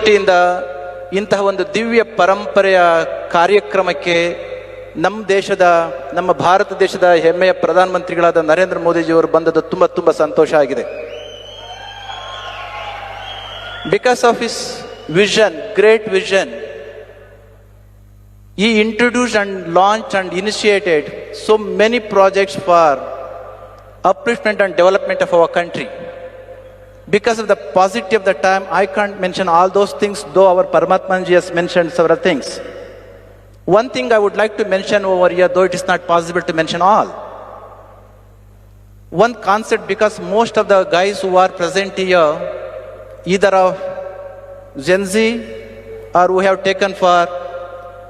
ದೃಷ್ಟಿಯಿಂದ ಇಂತಹ ಒಂದು ದಿವ್ಯ ಪರಂಪರೆಯ ಕಾರ್ಯಕ್ರಮಕ್ಕೆ ನಮ್ಮ ಭಾರತ ದೇಶದ ಹೆಮ್ಮೆಯ ಪ್ರಧಾನಮಂತ್ರಿಗಳಾದ ನರೇಂದ್ರ ಮೋದಿಜಿಯವರು ಬಂದದ್ದು ತುಂಬ ತುಂಬ ಸಂತೋಷ ಆಗಿದೆ. Because of his vision, great vision, he introduced and launched and initiated so many projects for upliftment and development of our country. Because of the paucity of the time, I can't mention all those things, though our Paramatmanji has mentioned several things. One thing I would like to mention over here, though it is not possible to mention all. One concept, because most of the guys who are present here, either of Gen Z or who have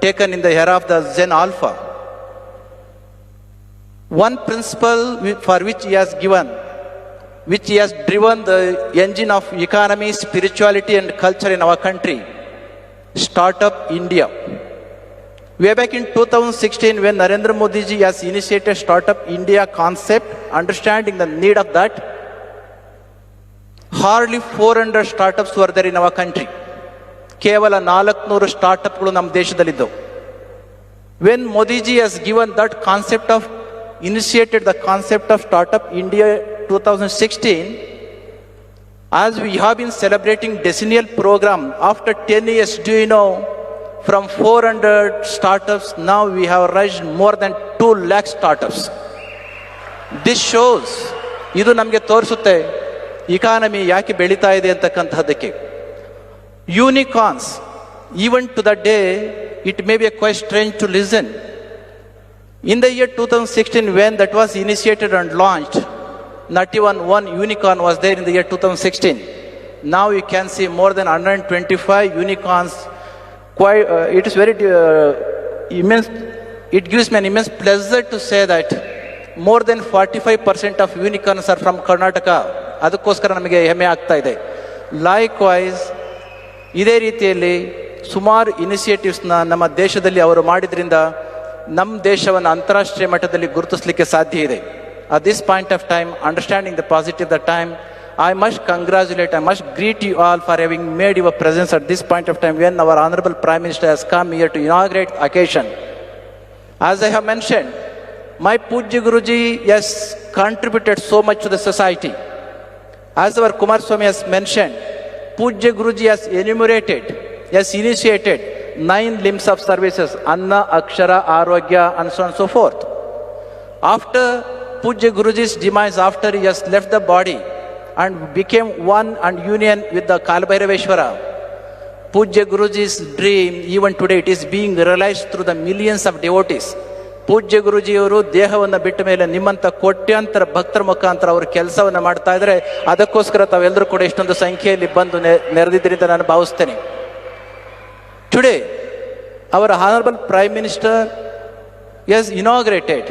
taken in the era of the Zen Alpha. One principle for which he has driven the engine of economy, spirituality and culture in our country, Startup India. Way back in 2016, when Narendra Modi ji has initiated Startup India concept, understanding the need of that, hardly 400 startups were there in our country. ಕೇವಲ 400 ಸ್ಟಾರ್ಟ್ಅಪ್ಗಳು ನಮ್ಮ ದೇಶದಲ್ಲಿದ್ದವು. When Modi ji has given that concept of initiated the concept of Startup India 2016, as we have been celebrating decennial program after 10 years, do you know, from 400 startups now we have raised more than 2 lakh startups. This shows, ಇದು ನಮಗೆ ತೋರಿಸುತ್ತೆ economy ಯಾಕೆ ಬೆಳೀತಾ ಇದೆ ಅಂತಕ್ಕಂಥದ್ದಕ್ಕೆ. Unicorns, even to the day, it may be quite strange to listen. In the year 2016, when that was initiated and launched, not even one unicorn was there in the year 2016. Now you can see more than 125 unicorns. It is very immense. It gives me an immense pleasure to say that more than 45% of unicorns are from Karnataka. ಅದಕ್ಕೋಸ್ಕರ ನಮಗೆ ಹೆಮ್ಮೆ ಆಗ್ತಾ ಇದೆ. Likewise, ಇದೇ ರೀತಿಯಲ್ಲಿ ಸುಮಾರು ಇನಿಷಿಯೇಟಿವ್ಸ್ನ ನಮ್ಮ ದೇಶದಲ್ಲಿ ಅವರು ಮಾಡಿದ್ರಿಂದ ನಮ್ಮ ದೇಶವನ್ನು ಅಂತಾರಾಷ್ಟ್ರೀಯ ಮಟ್ಟದಲ್ಲಿ ಗುರುತಿಸಲಿಕ್ಕೆ ಸಾಧ್ಯ ಇದೆ. At this point of time, understanding the positive of the time, I must greet you all for having made your presence at this point of time when our Honorable Prime Minister has come here to inaugurate the occasion. As I have mentioned, my Pujya Guruji has contributed so much to the society. As our Kumar Swami has mentioned, Pujya Guruji has initiated 9 limbs of services, Anna, Akshara, Arogya, and so on and so forth. After Pujya Guruji's demise, after he has left the body and became one and union with the Kalabhairaveshwara, Pujya Guruji's dream, even today, it is being realized through the millions of devotees. ಪೂಜ್ಯ ಗುರುಜಿಯವರು ದೇಹವನ್ನು ಬಿಟ್ಟ ಮೇಲೆ ನಿಮ್ಮಂಥ ಕೋಟ್ಯಾಂತರ ಭಕ್ತರ ಮುಖಾಂತರ ಅವರು ಕೆಲಸವನ್ನು ಮಾಡ್ತಾ ಇದ್ದಾರೆ. ಅದಕ್ಕೋಸ್ಕರ ತಾವೆಲ್ಲರೂ ಕೂಡ ಇಷ್ಟೊಂದು ಸಂಖ್ಯೆಯಲ್ಲಿ ಬಂದು ನೆರೆದಿದ್ದರಿಂದ ನಾನು ಭಾವಿಸ್ತೇನೆ. Today our honourable prime minister has inaugurated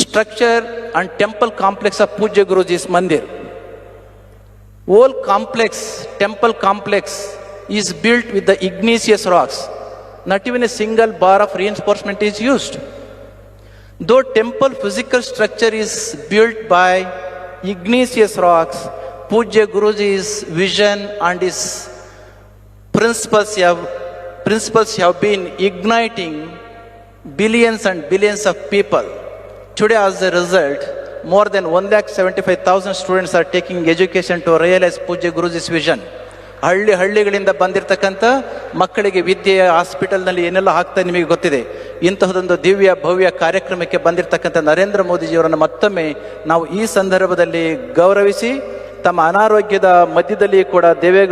structure and temple complex of Pujya Guruji's Mandir. Whole temple complex is built with the igneous rocks. Not even a single bar of reinforcement is used. Though temple physical structure is built by igneous rocks, Pujya Guruji's vision and his principles have been igniting billions and billions of people. Today, as a result, more than 1,75,000 students are taking education to realize Pujya Guruji's vision. ಹಳ್ಳಿಗಳಿಂದ ಬಂದಿರತಕ್ಕಂಥ ಮಕ್ಕಳಿಗೆ ವಿದ್ಯೆಯ ಹಾಸ್ಪಿಟಲ್ನಲ್ಲಿ ಏನೆಲ್ಲ ಆಗ್ತಾ ನಿಮಗೆ ಗೊತ್ತಿದೆ. ಇಂತಹದೊಂದು ದಿವ್ಯ ಭವ್ಯ ಕಾರ್ಯಕ್ರಮಕ್ಕೆ ಬಂದಿರತಕ್ಕಂಥ ನರೇಂದ್ರ ಮೋದಿಜಿಯವರನ್ನು ಮತ್ತೊಮ್ಮೆ ನಾವು ಈ ಸಂದರ್ಭದಲ್ಲಿ ಗೌರವಿಸಿ, ತಮ್ಮ ಅನಾರೋಗ್ಯದ ಮಧ್ಯದಲ್ಲಿ ಕೂಡ